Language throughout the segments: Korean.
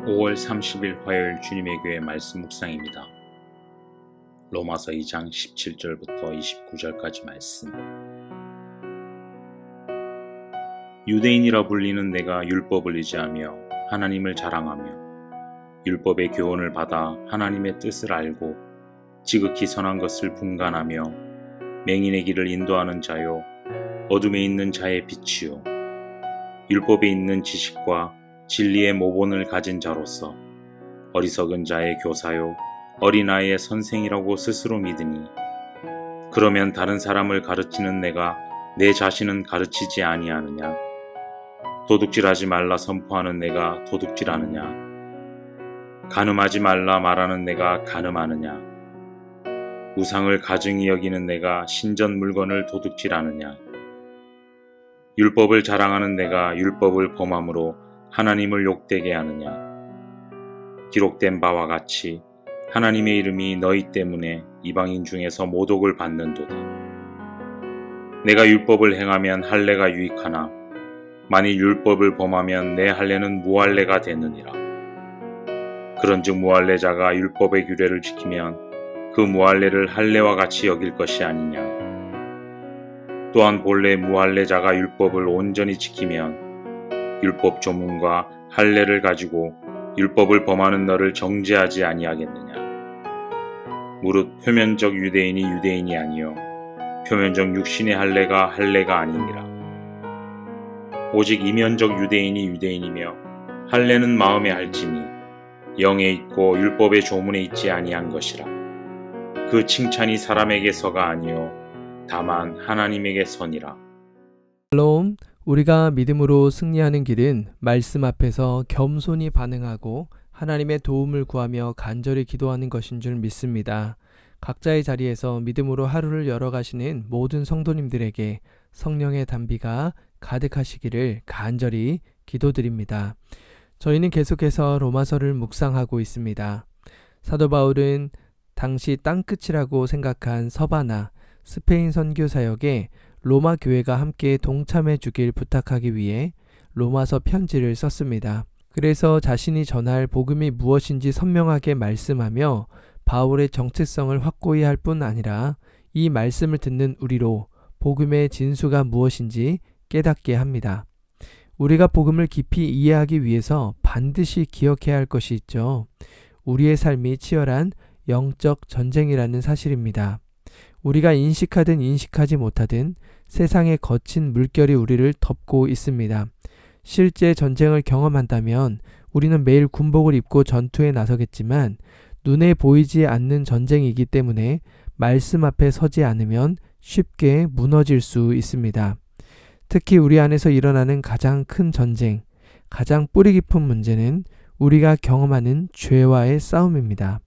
5월 30일 화요일 주님의 교회 말씀 묵상입니다. 로마서 2장 17절부터 29절까지 말씀. 유대인이라 불리는 내가 율법을 의지하며 하나님을 자랑하며 율법의 교훈을 받아 하나님의 뜻을 알고 지극히 선한 것을 분간하며 맹인의 길을 인도하는 자요 어둠에 있는 자의 빛이요 율법에 있는 지식과 진리의 모본을 가진 자로서 어리석은 자의 교사요 어린아이의 선생이라고 스스로 믿으니 그러면 다른 사람을 가르치는 내가 내 자신은 가르치지 아니하느냐? 도둑질하지 말라 선포하는 내가 도둑질하느냐? 간음하지 말라 말하는 내가 간음하느냐? 우상을 가증히 여기는 내가 신전 물건을 도둑질하느냐? 율법을 자랑하는 내가 율법을 범함으로 하나님을 욕되게 하느냐? 기록된 바와 같이 하나님의 이름이 너희 때문에 이방인 중에서 모독을 받는도다. 내가 율법을 행하면 할례가 유익하나 만일 율법을 범하면 내 할례는 무할례가 되느니라. 그런즉 무할례자가 율법의 규례를 지키면 그 무할례를 할례와 같이 여길 것이 아니냐. 또한 본래 무할례자가 율법을 온전히 지키면 율법 조문과 할례를 가지고 율법을 범하는 너를 정죄하지 아니하겠느냐. 무릇 표면적 유대인이 유대인이 아니요 표면적 육신의 할례가 할례가 아니니라. 오직 이면적 유대인이 유대인이며 할례는 마음에 할지니 영에 있고 율법의 조문에 있지 아니한 것이라. 그 칭찬이 사람에게서가 아니요 다만 하나님에게서니라. 샬롬, 우리가 믿음으로 승리하는 길은 말씀 앞에서 겸손히 반응하고 하나님의 도움을 구하며 간절히 기도하는 것인 줄 믿습니다. 각자의 자리에서 믿음으로 하루를 열어가시는 모든 성도님들에게 성령의 단비가 가득하시기를 간절히 기도드립니다. 저희는 계속해서 로마서를 묵상하고 있습니다. 사도 바울은 당시 땅끝이라고 생각한 서바나 스페인 선교 사역에 로마 교회가 함께 동참해 주길 부탁하기 위해 로마서 편지를 썼습니다. 그래서 자신이 전할 복음이 무엇인지 선명하게 말씀하며 바울의 정체성을 확고히 할 뿐 아니라 이 말씀을 듣는 우리로 복음의 진수가 무엇인지 깨닫게 합니다. 우리가 복음을 깊이 이해하기 위해서 반드시 기억해야 할 것이 있죠. 우리의 삶이 치열한 영적 전쟁이라는 사실입니다. 우리가 인식하든 인식하지 못하든 세상의 거친 물결이 우리를 덮고 있습니다. 실제 전쟁을 경험한다면 우리는 매일 군복을 입고 전투에 나서겠지만 눈에 보이지 않는 전쟁이기 때문에 말씀 앞에 서지 않으면 쉽게 무너질 수 있습니다. 특히 우리 안에서 일어나는 가장 큰 전쟁, 가장 뿌리 깊은 문제는 우리가 경험하는 죄와의 싸움입니다.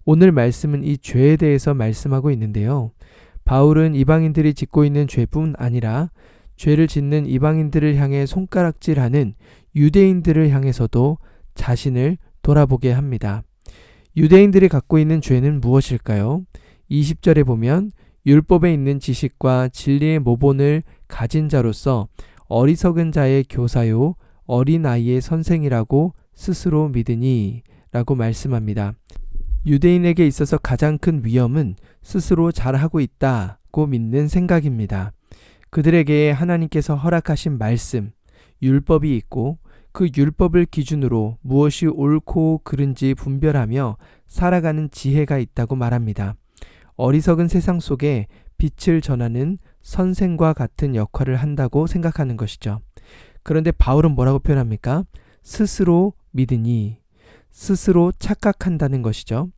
오늘 말씀은 이 죄에 대해서 말씀하고 있는데요. 바울은 이방인들이 짓고 있는 죄뿐 아니라 죄를 짓는 이방인들을 향해 손가락질하는 유대인들을 향해서도 자신을 돌아보게 합니다. 유대인들이 갖고 있는 죄는 무엇일까요? 20절에 보면 율법에 있는 지식과 진리의 모본을 가진 자로서 어리석은 자의 교사요 어린아이의 선생이라고 스스로 믿으니 라고 말씀합니다. 유대인에게 있어서 가장 큰 위험은 스스로 잘하고 있다고 믿는 생각입니다. 그들에게 하나님께서 허락하신 말씀, 율법이 있고 그 율법을 기준으로 무엇이 옳고 그른지 분별하며 살아가는 지혜가 있다고 말합니다. 어리석은 세상 속에 빛을 전하는 선생과 같은 역할을 한다고 생각하는 것이죠. 그런데 바울은 뭐라고 표현합니까? 스스로 믿으니, 스스로 착각한다는 것이죠.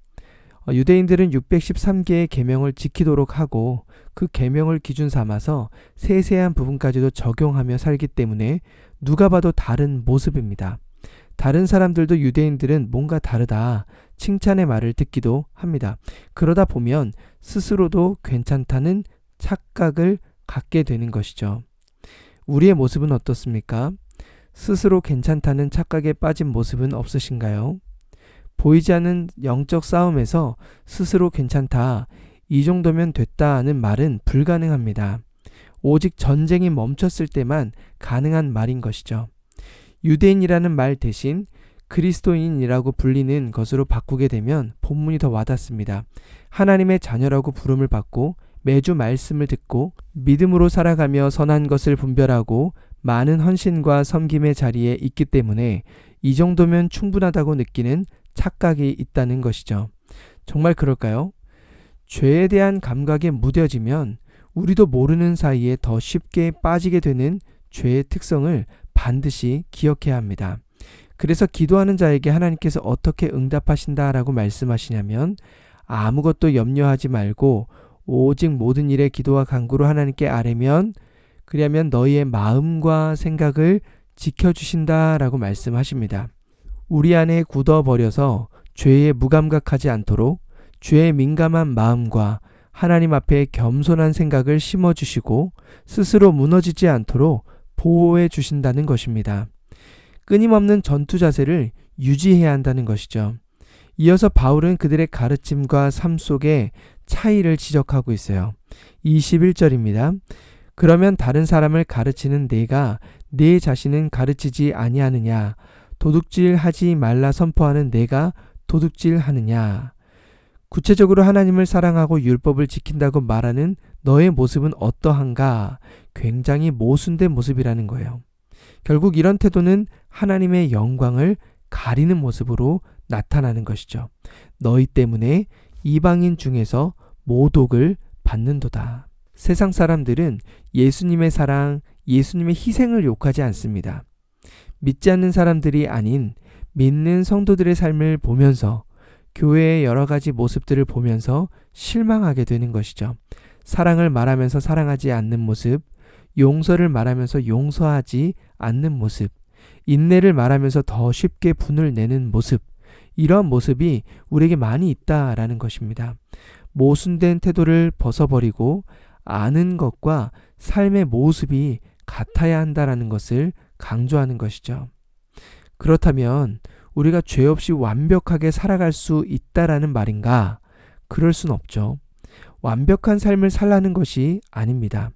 유대인들은 613개의 계명을 지키도록 하고 그 계명을 기준 삼아서 세세한 부분까지도 적용하며 살기 때문에 누가 봐도 다른 모습입니다. 다른 사람들도 유대인들은 뭔가 다르다 칭찬의 말을 듣기도 합니다. 그러다 보면 스스로도 괜찮다는 착각을 갖게 되는 것이죠. 우리의 모습은 어떻습니까? 스스로 괜찮다는 착각에 빠진 모습은 없으신가요? 보이지 않는 영적 싸움에서 스스로 괜찮다, 이 정도면 됐다는 말은 불가능합니다. 오직 전쟁이 멈췄을 때만 가능한 말인 것이죠. 유대인이라는 말 대신 그리스도인이라고 불리는 것으로 바꾸게 되면 본문이 더 와닿습니다. 하나님의 자녀라고 부름을 받고 매주 말씀을 듣고 믿음으로 살아가며 선한 것을 분별하고 많은 헌신과 섬김의 자리에 있기 때문에 이 정도면 충분하다고 느끼는 착각이 있다는 것이죠. 정말 그럴까요? 죄에 대한 감각에 무뎌지면 우리도 모르는 사이에 더 쉽게 빠지게 되는 죄의 특성을 반드시 기억해야 합니다. 그래서 기도하는 자에게 하나님께서 어떻게 응답하신다라고 말씀하시냐면 아무것도 염려하지 말고 오직 모든 일에 기도와 간구로 하나님께 아뢰면 그리하면 너희의 마음과 생각을 지켜주신다라고 말씀하십니다. 우리 안에 굳어버려서 죄에 무감각하지 않도록 죄에 민감한 마음과 하나님 앞에 겸손한 생각을 심어주시고 스스로 무너지지 않도록 보호해 주신다는 것입니다. 끊임없는 전투 자세를 유지해야 한다는 것이죠. 이어서 바울은 그들의 가르침과 삶 속에 차이를 지적하고 있어요. 21절입니다. 그러면 다른 사람을 가르치는 내가 내 자신은 가르치지 아니하느냐? 도둑질하지 말라 선포하는 내가 도둑질하느냐? 구체적으로 하나님을 사랑하고 율법을 지킨다고 말하는 너의 모습은 어떠한가? 굉장히 모순된 모습이라는 거예요. 결국 이런 태도는 하나님의 영광을 가리는 모습으로 나타나는 것이죠. 너희 때문에 이방인 중에서 모독을 받는도다. 세상 사람들은 예수님의 사랑, 예수님의 희생을 욕하지 않습니다. 믿지 않는 사람들이 아닌 믿는 성도들의 삶을 보면서 교회의 여러 가지 모습들을 보면서 실망하게 되는 것이죠. 사랑을 말하면서 사랑하지 않는 모습, 용서를 말하면서 용서하지 않는 모습, 인내를 말하면서 더 쉽게 분을 내는 모습, 이러한 모습이 우리에게 많이 있다라는 것입니다. 모순된 태도를 벗어버리고 아는 것과 삶의 모습이 같아야 한다라는 것을 강조하는 것이죠. 그렇다면 우리가 죄 없이 완벽하게 살아갈 수 있다라는 말인가? 그럴 순 없죠. 완벽한 삶을 살라는 것이 아닙니다.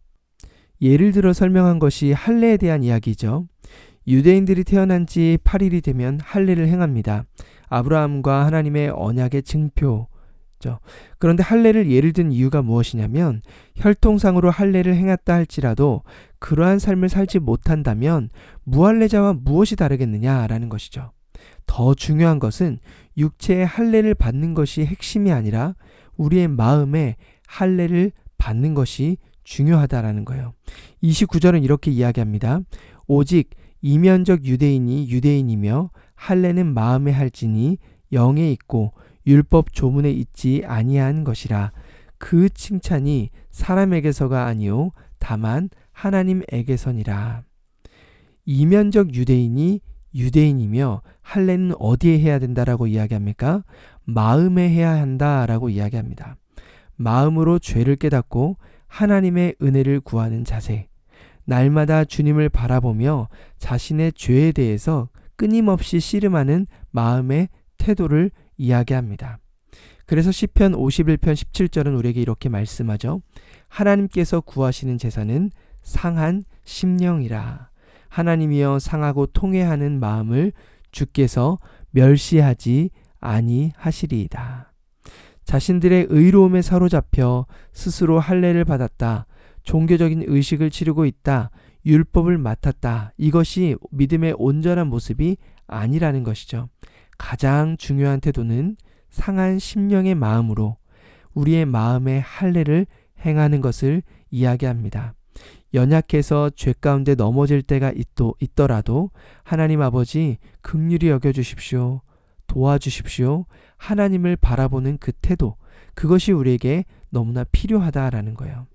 예를 들어 설명한 것이 할례에 대한 이야기죠. 유대인들이 태어난 지 8일이 되면 할례를 행합니다. 아브라함과 하나님의 언약의 증표죠. 그런데 할례를 예를 든 이유가 무엇이냐면 혈통상으로 할례를 행했다 할지라도 그러한 삶을 살지 못한다면 무할례자와 무엇이 다르겠느냐라는 것이죠. 더 중요한 것은 육체의 할례를 받는 것이 핵심이 아니라 우리의 마음에 할례를 받는 것이 중요하다라는 거예요. 29절은 이렇게 이야기합니다. 오직 이면적 유대인이 유대인이며 할례는 마음에 할지니 영에 있고 율법 조문에 있지 아니한 것이라. 그 칭찬이 사람에게서가 아니요 다만 하나님에게서니라. 이면적 유대인이 유대인이며 할례는 어디에 해야 된다라고 이야기합니까? 마음에 해야 한다라고 이야기합니다. 마음으로 죄를 깨닫고 하나님의 은혜를 구하는 자세, 날마다 주님을 바라보며 자신의 죄에 대해서 끊임없이 씨름하는 마음의 태도를 이야기합니다. 그래서 시편 51편 17절은 우리에게 이렇게 말씀하죠. 하나님께서 구하시는 제사는 상한 심령이라. 하나님이여 상하고 통회하는 마음을 주께서 멸시하지 아니하시리이다. 자신들의 의로움에 사로잡혀 스스로 할례를 받았다. 종교적인 의식을 치르고 있다. 율법을 맡았다. 이것이 믿음의 온전한 모습이 아니라는 것이죠. 가장 중요한 태도는 상한 심령의 마음으로 우리의 마음의 할례를 행하는 것을 이야기합니다. 연약해서 죄 가운데 넘어질 때가 있더라도 하나님 아버지 긍휼히 여겨주십시오. 도와주십시오. 하나님을 바라보는 그 태도, 그것이 우리에게 너무나 필요하다라는 거예요.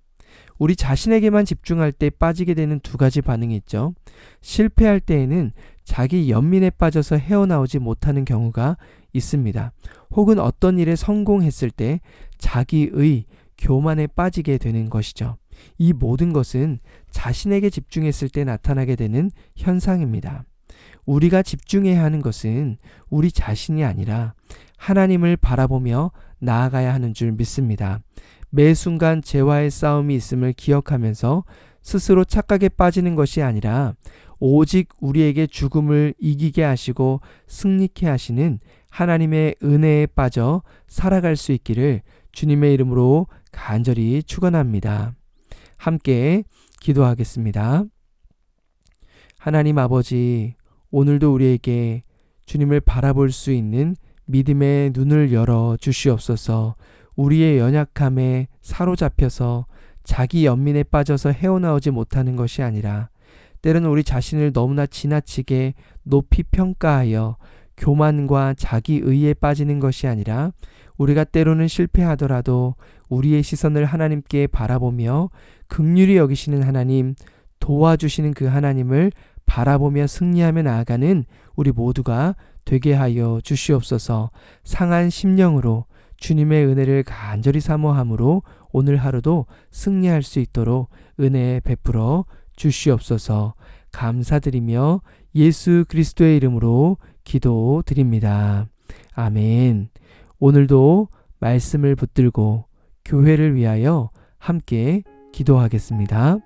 우리 자신에게만 집중할 때 빠지게 되는 두 가지 반응이 있죠. 실패할 때에는 자기 연민에 빠져서 헤어나오지 못하는 경우가 있습니다. 혹은 어떤 일에 성공했을 때 자기의 교만에 빠지게 되는 것이죠. 이 모든 것은 자신에게 집중했을 때 나타나게 되는 현상입니다. 우리가 집중해야 하는 것은 우리 자신이 아니라 하나님을 바라보며 나아가야 하는 줄 믿습니다. 매 순간 죄와의 싸움이 있음을 기억하면서 스스로 착각에 빠지는 것이 아니라 오직 우리에게 죽음을 이기게 하시고 승리케 하시는 하나님의 은혜에 빠져 살아갈 수 있기를 주님의 이름으로 간절히 축원합니다. 함께 기도하겠습니다. 하나님 아버지, 오늘도 우리에게 주님을 바라볼 수 있는 믿음의 눈을 열어 주시옵소서. 우리의 연약함에 사로잡혀서 자기 연민에 빠져서 헤어나오지 못하는 것이 아니라 때로는 우리 자신을 너무나 지나치게 높이 평가하여 교만과 자기 의에 빠지는 것이 아니라 우리가 때로는 실패하더라도 우리의 시선을 하나님께 바라보며 긍휼히 여기시는 하나님, 도와주시는 그 하나님을 바라보며 승리하며 나아가는 우리 모두가 되게 하여 주시옵소서. 상한 심령으로 주님의 은혜를 간절히 사모함으로 오늘 하루도 승리할 수 있도록 은혜 베풀어 주시옵소서. 감사드리며 예수 그리스도의 이름으로 기도드립니다. 아멘. 오늘도 말씀을 붙들고 교회를 위하여 함께 기도하겠습니다.